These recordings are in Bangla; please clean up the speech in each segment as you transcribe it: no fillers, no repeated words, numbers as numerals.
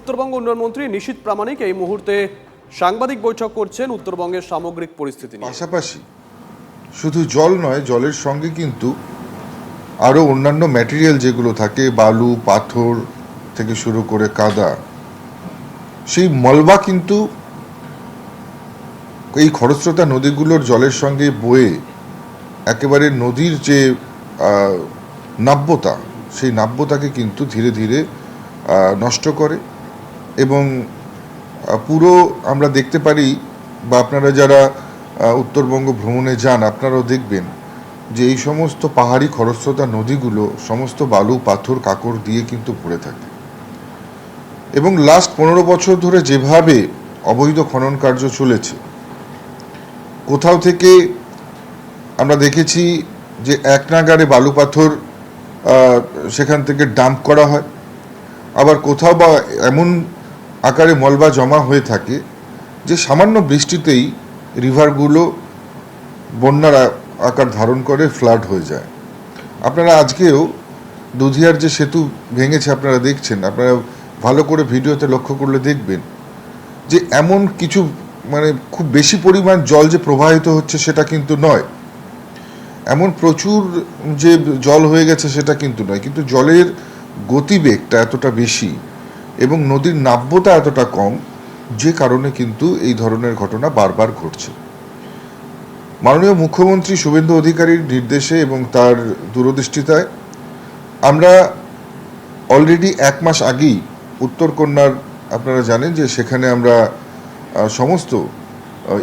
উত্তরবঙ্গ উন্নয়ন মন্ত্রী নিশীথ প্রামাণিক এই মুহূর্তে সাংবাদিক বৈঠক করছেন উত্তরবঙ্গের সামগ্রিক পরিস্থিতি নিয়ে। পাশাপাশি শুধু জল নয়, জলের সঙ্গে কিন্তু আরও অন্যান্য ম্যাটেরিয়াল যেগুলো থাকে, বালু পাথর থেকে শুরু করে কাদা, সেই মলবা কিন্তু এই খরস্রোতা নদীগুলোর জলের সঙ্গে বয়ে একেবারে নদীর যে নাব্যতা, সেই নাব্যতাকে কিন্তু ধীরে ধীরে নষ্ট করে। এবং পুরো আমরা দেখতে পারি, বা আপনারা যারা উত্তরবঙ্গ ভ্রমণে যান আপনারাও দেখবেন যে এই সমস্ত পাহাড়ি খরস্রোতা নদীগুলো সমস্ত বালু পাথর কাঁকড় দিয়ে কিন্তু ভরে থাকে। এবং লাস্ট 15 বছর ধরে যেভাবে অবৈধ খনন কার্য চলেছে, কোথাও থেকে আমরা দেখেছি যে এক নাগাড়ে বালু পাথর সেখান থেকে ডাম্প করা হয়, আবার কোথাও বা এমন আকারে মলবা জমা হয়ে থাকে যে সামান্য বৃষ্টিতেই রিভারগুলো বন্যার আকার ধারণ করে ফ্লাড হয়ে যায়। আপনারা আজকেও দুধিয়ার যে সেতু ভেঙেছে আপনারা দেখছেন, আপনারা ভালো করে ভিডিওতে লক্ষ্য করলে দেখবেন যে এমন কিছু মানে খুব বেশি পরিমাণ জল যে প্রবাহিত হচ্ছে সেটা কিন্তু নয়, এমন প্রচুর যে জল হয়ে গেছে সেটা কিন্তু নয়, কিন্তু জলের গতিবেগটা এতটা বেশি এবং নদীর নাব্যতা এতটা কম, যে কারণে কিন্তু এই ধরনের ঘটনা বারবার ঘটছে। মাননীয় মুখ্যমন্ত্রী শুভেন্দু অধিকারীর নির্দেশে এবং তার দূরদৃষ্টিতায় আমরা অলরেডি 1 মাস আগেই উত্তরকন্যার, আপনারা জানেন যে সেখানে আমরা সমস্ত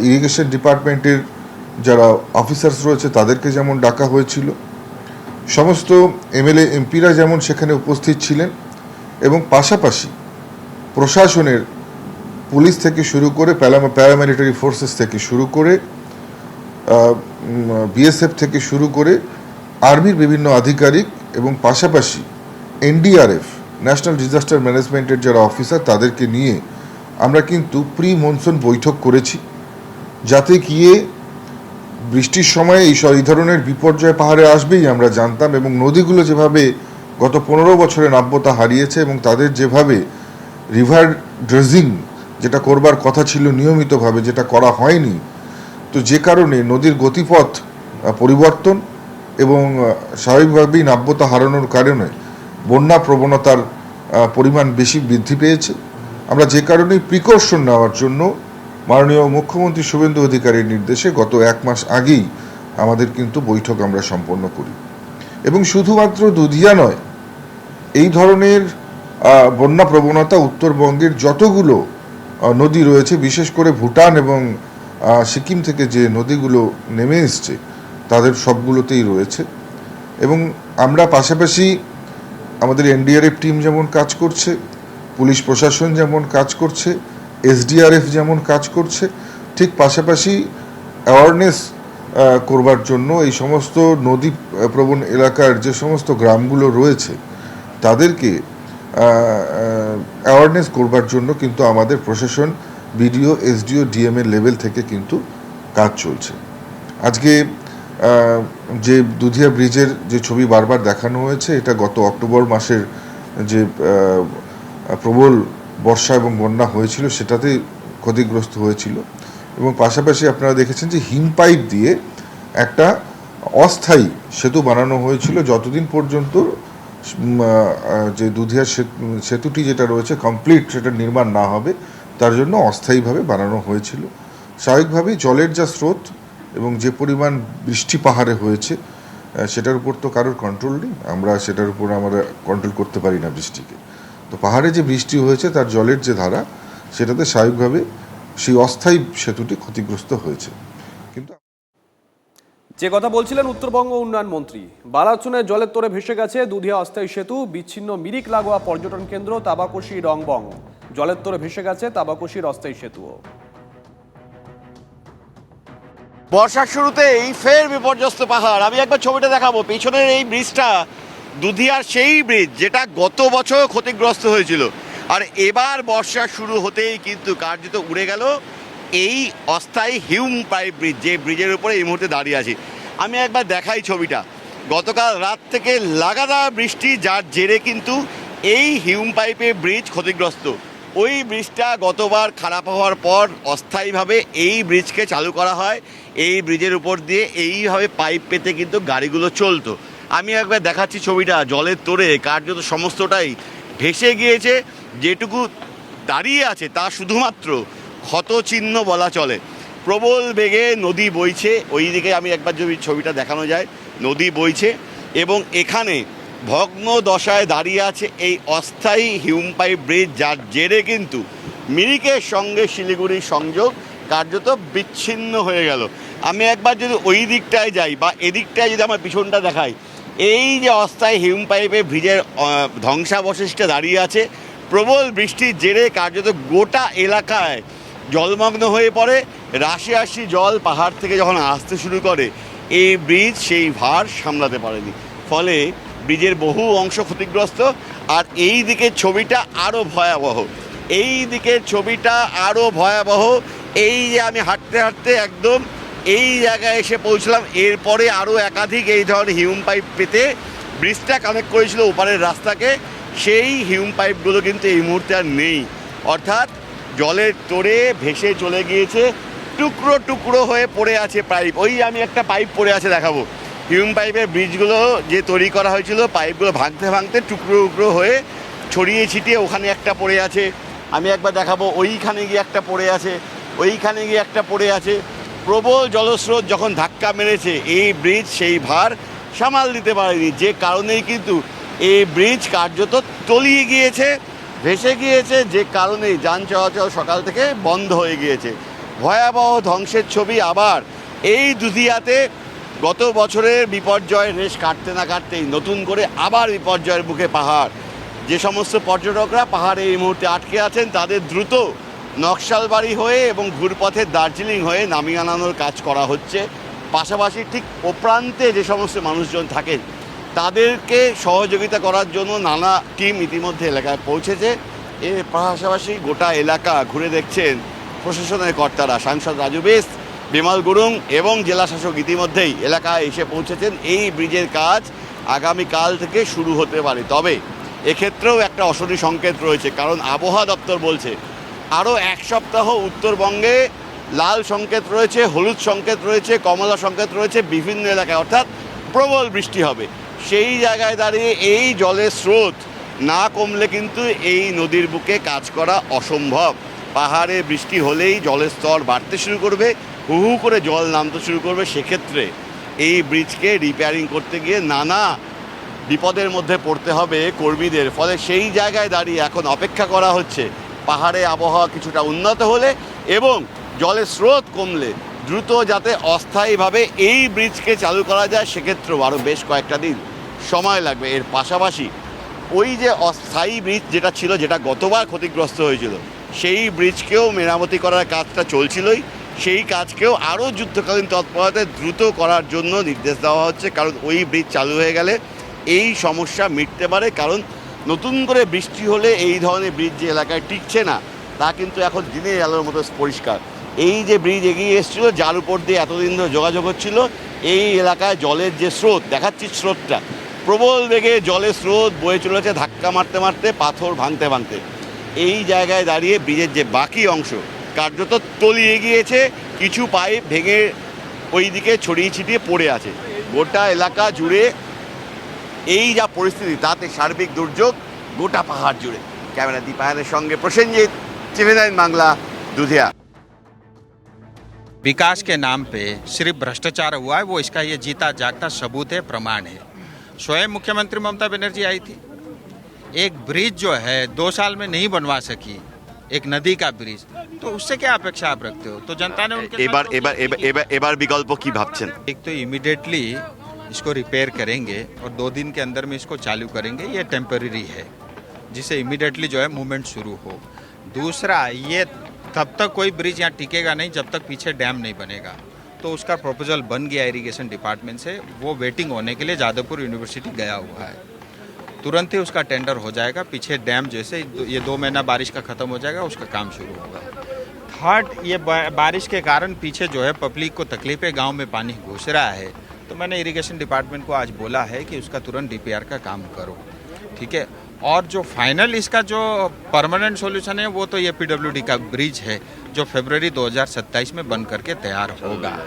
ইরিগেশন ডিপার্টমেন্টের যারা অফিসার্স রয়েছে তাদেরকে যেমন ডাকা হয়েছিল, সমস্ত এমএলএ এমপিরা যেমন সেখানে উপস্থিত ছিলেন, এবং পাশাপাশি প্রশাসনের পুলিশ থেকে শুরু করে প্যারামিলিটারি ফোর্সেস থেকে শুরু করে বিএসএফ থেকে শুরু করে আর্মির বিভিন্ন আধিকারিক এবং পাশাপাশি এনডিআরএফ ন্যাশনাল ডিজাস্টার ম্যানেজমেন্টের যারা অফিসার তাদেরকে নিয়ে আমরা কিন্তু প্রি মনসুন বৈঠক করেছি, যাতে গিয়ে বৃষ্টির সময় এই ধরনের বিপর্যয় পাহাড়ে আসবেই আমরা জানতাম। এবং নদীগুলো যেভাবে গত 15 বছরে নাব্যতা হারিয়েছে এবং তাদের যেভাবে রিভার ড্রেজিং যেটা করবার কথা ছিল নিয়মিতভাবে, যেটা করা হয়নি, তো যে কারণে নদীর গতিপথ পরিবর্তন এবং স্বাভাবিকভাবেই নাব্যতা হারানোর কারণে বন্যা প্রবণতার পরিমাণ বেশি বৃদ্ধি পেয়েছে। আমরা যে কারণেই প্রিকশন নেওয়ার জন্য মাননীয় মুখ্যমন্ত্রী শুভেন্দু অধিকারীর নির্দেশে গত 1 মাস আগেই আমাদের কিন্তু বৈঠক আমরা সম্পন্ন করি। এবং শুধুমাত্র দুধিয়া নয়, এই ধরনের বন্যা প্রবণতা উত্তরবঙ্গের যতগুলো নদী রয়েছে, বিশেষ করে ভুটান এবং সিকিম থেকে যে নদীগুলো নেমে এসছে তাদের সবগুলোতেই রয়েছে। এবং আমরা পাশাপাশি আমাদের এনডিআরএফ টিম যেমন কাজ করছে, পুলিশ প্রশাসন যেমন কাজ করছে, এসডিআরএফ যেমন কাজ করছে, ঠিক পাশাপাশি অ্যাওয়ারনেস করবার জন্য এই সমস্ত নদী প্রবণ এলাকার যে সমস্ত গ্রামগুলো রয়েছে তাদেরকে অ্যাওয়ারনেস করবার জন্য কিন্তু আমাদের প্রশাসন বিডিও এসডিও ডিএমএ লেভেল থেকে কিন্তু কাজ চলছে। আজকে যে দুধিয়া ব্রিজের যে ছবি বারবার দেখানো হয়েছে, এটা গত অক্টোবর মাসের যে প্রবল বর্ষা এবং বন্যা হয়েছিল সেটাতেই ক্ষতিগ্রস্ত হয়েছিল। এবং পাশাপাশি আপনারা দেখেছেন যে হিম পাইপ দিয়ে একটা অস্থায়ী সেতু বানানো হয়েছিল, যতদিন পর্যন্ত যে দুধিয়া সেতুটি যেটা রয়েছে কমপ্লিট সেটা নির্মাণ না হবে, তার জন্য অস্থায়ীভাবে বানানো হয়েছিল। স্বাভাবিকভাবেই জলের যা স্রোত এবং যে পরিমাণ বৃষ্টি পাহাড়ে হয়েছে সেটার উপর তো কারোর কন্ট্রোল নেই, আমরা সেটার উপর আমরা কন্ট্রোল করতে পারি না বৃষ্টিকে। তো পাহাড়ে যে বৃষ্টি হয়েছে তার জলের যে ধারা, সেটাতে স্বাভাবিকভাবে সেই অস্থায়ী সেতুটি ক্ষতিগ্রস্ত হয়েছে। কিন্তু যে কথা বলছিলেন উত্তরবঙ্গ উন্নয়ন মন্ত্রী, বালাচুনে জলের তোরে ভেসে গেছে দুধিয়া অস্থায়ী সেতু, বিচ্ছিন্ন মিরিক লাগোয়া পর্যটন কেন্দ্র তাবাকশি রংবং, জলের তোরে ভেসে গেছে তাবাকশির অস্থায়ী সেতুও। বর্ষার শুরুতেই ফের বিপর্যস্ত পাহাড়। আমি একবার ছবিটা দেখাবো, পিছনের এই ব্রিজটা দুধিয়ার সেই ব্রিজ যেটা গত বছর ক্ষতিগ্রস্ত হয়েছিল, আর এবার বর্ষা শুরু হতেই কিন্তু কার্যত উড়ে গেল এই অস্থায়ী হিউম পাইপ ব্রিজ, যে ব্রিজের উপরে এই মুহূর্তে দাঁড়িয়ে আছি। আমি একবার দেখাই ছবিটা, গতকাল রাত থেকে লাগাতার বৃষ্টি, যার জেরে কিন্তু এই হিউম পাইপের ব্রিজ ক্ষতিগ্রস্ত। ওই ব্রিজটা গতবার খারাপ হওয়ার পর অস্থায়ীভাবে এই ব্রিজকে চালু করা হয়। এই ব্রিজের উপর দিয়ে এইভাবে পাইপ পেতে কিন্তু গাড়িগুলো চলতো। আমি একবার দেখাচ্ছি ছবিটা, জলের তোড়ে কার্যত সমস্তটাই ভেসে গিয়েছে। যেটুকু দাঁড়িয়ে আছে তা শুধুমাত্র ক্ষতচিহ্ন বলা চলে। প্রবল বেগে নদী বইছে, ওই দিকে আমি একবার যদি ছবিটা দেখানো যায়, নদী বইছে এবং এখানে ভগ্ন দশায় দাঁড়িয়ে আছে এই অস্থায়ী হিউম পাইপ ব্রিজ, যার জেরে কিন্তু মিরিকের সঙ্গে শিলিগুড়ির সংযোগ কার্যত বিচ্ছিন্ন হয়ে গেল। আমি একবার যদি ওই দিকটায় যাই বা এদিকটায় যদি আমার পিছনটা দেখাই, এই যে অস্থায়ী হিউম পাইপে ব্রিজের ধ্বংসাবশেষটা দাঁড়িয়ে আছে, প্রবল বৃষ্টির জেরে কার্যত গোটা এলাকায় জলমগ্ন হয়ে পড়ে। রাশি রাশি জল পাহাড় থেকে যখন আসতে শুরু করে, এই ব্রিজ সেই ভার সামলাতে পারেনি, ফলে ব্রিজের বহু অংশ ক্ষতিগ্রস্ত। আর এই দিকের ছবিটা আরও ভয়াবহ, এই দিকের ছবিটা আরও ভয়াবহ। এই যে আমি হাঁটতে হাঁটতে একদম এই জায়গায় এসে পৌঁছলাম, এরপরে আরও একাধিক এই ধরনের হিউম পাইপ পেতে ব্রিজটা কানেক্ট করেছিল ওপারের রাস্তাকে, সেই হিউম পাইপগুলো কিন্তু এই মুহূর্তে আর নেই। অর্থাৎ জলের তোড়ে ভেসে চলে গিয়েছে, টুকরো টুকরো হয়ে পড়ে আছে পাইপ। ওই আমি একটা পাইপ পড়ে আছে দেখাবো। হিউম পাইপের ব্রিজগুলো যে তৈরি করা হয়েছিল, পাইপগুলো ভাঙতে ভাঙতে টুকরো টুকরো হয়ে ছড়িয়ে ছিটিয়ে ওখানে একটা পড়ে আছে। আমি একবার দেখাবো, ওইখানে গিয়ে একটা পড়ে আছে, ওইখানে গিয়ে একটা পড়ে আছে। প্রবল জলস্রোত যখন ধাক্কা মেরেছে, এই ব্রিজ সেই ভার সামাল দিতে পারেনি, যে কারণেই কিন্তু এই ব্রিজ কার্যত তলিয়ে গিয়েছে, ভেসে গিয়েছে, যে কারণেই যান চলাচল সকাল থেকে বন্ধ হয়ে গিয়েছে। ভয়াবহ ধ্বংসের ছবি আবার এই দুধিয়াতে। গত বছরের বিপর্যয়ের রেশ কাটতে না কাটতেই নতুন করে আবার বিপর্যয়ের মুখে পাহাড়। যে সমস্ত পর্যটকরা পাহাড়ে এই মুহূর্তে আটকে আছেন, তাদের দ্রুত নকশালবাড়ি হয়ে এবং ঘুরপথের দার্জিলিং হয়ে নামিয়ে আনানোর কাজ করা হচ্ছে। পাশাপাশি ঠিক ও প্রান্তে যে সমস্ত মানুষজন থাকেন, তাদেরকে সহযোগিতা করার জন্য নানা টিম ইতিমধ্যে এলাকায় পৌঁছেছে। এর পাশাপাশি গোটা এলাকা ঘুরে দেখছেন প্রশাসনের কর্তারা। সাংসদ রাজু বেশ, বিমল গুরুং এবং জেলা শাসক ইতিমধ্যেই এলাকায় এসে পৌঁছেছেন। এই ব্রিজের কাজ আগামীকাল থেকে শুরু হতে পারে, তবে এক্ষেত্রেও একটা অশনি সংকেত রয়েছে, কারণ আবহাওয়া দপ্তর বলছে আরও এক সপ্তাহ উত্তরবঙ্গে লাল সংকেত রয়েছে, হলুদ সংকেত রয়েছে, কমলা সংকেত রয়েছে বিভিন্ন এলাকায়, অর্থাৎ প্রবল বৃষ্টি হবে। সেই জায়গায় দাঁড়িয়ে এই জলের স্রোত না কমলে কিন্তু এই নদীর বুকে কাজ করা অসম্ভব। পাহাড়ে বৃষ্টি হলেই জলের স্তর বাড়তে শুরু করবে, হু হু করে জল নামতে শুরু করবে। সেক্ষেত্রে এই ব্রিজকে রিপেয়ারিং করতে গিয়ে নানা বিপদের মধ্যে পড়তে হবে কর্মীদের। ফলে সেই জায়গায় দাঁড়িয়ে এখন অপেক্ষা করা হচ্ছে পাহাড়ে আবহাওয়া কিছুটা উন্নত হলে এবং জলের স্রোত কমলে দ্রুত যাতে অস্থায়ীভাবে এই ব্রিজকে চালু করা যায়, সেক্ষেত্রেও আরও বেশ কয়েকটা দিন সময় লাগবে। এর পাশাপাশি ওই যে অস্থায়ী ব্রিজ যেটা ছিল, যেটা গতবার ক্ষতিগ্রস্ত হয়েছিল, সেই ব্রিজকেও মেরামতি করার কাজটা চলছিলই, সেই কাজকেও আরও যুদ্ধকালীন তৎপরতায় দ্রুত করার জন্য নির্দেশ দেওয়া হচ্ছে। কারণ ওই ব্রিজ চালু হয়ে গেলে এই সমস্যা মিটতে পারে। কারণ নতুন করে বৃষ্টি হলে এই ধরনের ব্রিজ যে এলাকায় টিকছে না, তা কিন্তু এখন দিনের আলোর মতো পরিষ্কার। এই যে ব্রিজ এগিয়ে এসেছিল, যার উপর দিয়ে এতদিন ধরে যোগাযোগ হচ্ছিল, এই এলাকায় জলের যে স্রোত দেখাচ্ছি, স্রোতটা প্রবল বেগে জলের স্রোত বয়ে চলেছে, ধাক্কা মারতে মারতে, পাথর ভাঙতে ভাঙতে। এই জায়গায় দাঁড়িয়ে ব্রিজের যে বাকি অংশ কার্যত তলিয়ে গিয়েছে, কিছু পাইপ ভেঙে ওই দিকে ছড়িয়ে ছিটিয়ে পড়ে আছে। গোটা এলাকা জুড়ে এই যা পরিস্থিতি, তাতে সার্বিক দুর্যোগ গোটা পাহাড় জুড়ে। ক্যামেরা দীপায়নের সঙ্গে প্রসেনজিৎ, টিভি9 বাংলা, দুধিয়া। विकास के नाम पे सिर्फ भ्रष्टाचार हुआ है, वो इसका ये जीता जागता सबूत है, प्रमाण है। स्वयं मुख्यमंत्री ममता बनर्जी आई थी, एक ब्रिज जो है 2 साल में नहीं बनवा सकी, एक नदी का ब्रिज, तो उससे क्या अपेक्षा आप रखते हो? तो जनता ने उनके এবার বিকল্প কি ভাবছেন? एक तो इमीडिएटली इसको रिपेयर करेंगे और 2 दिन के अंदर में इसको चालू करेंगे, ये टेम्पररी है, जिससे इमीडिएटली जो है मूवमेंट शुरू हो। दूसरा, ये तब तक कोई ब्रिज यहाँ टिकेगा नहीं जब तक पीछे डैम नहीं बनेगा। तो उसका प्रपोजल बन गया इरिगेशन डिपार्टमेंट से, वो वेटिंग होने के लिए जादवपुर यूनिवर्सिटी गया हुआ है। तुरंत ही उसका टेंडर हो जाएगा। पीछे डैम जैसे ये 2 महीना बारिश का ख़त्म हो जाएगा, उसका काम शुरू होगा। थर्ड, ये बारिश के कारण पीछे जो है पब्लिक को तकलीफ है, गाँव में पानी घुस रहा है, तो मैंने इरिगेशन डिपार्टमेंट को आज बोला है कि उसका तुरंत DPR का काम करो, ठीक है। और जो फाइनल इसका जो परमानेंट सॉल्यूशन है वो तो ये पीडब्ल्यूडी का ब्रिज है जो फरवरी 2027 में बन करके तैयार होगा।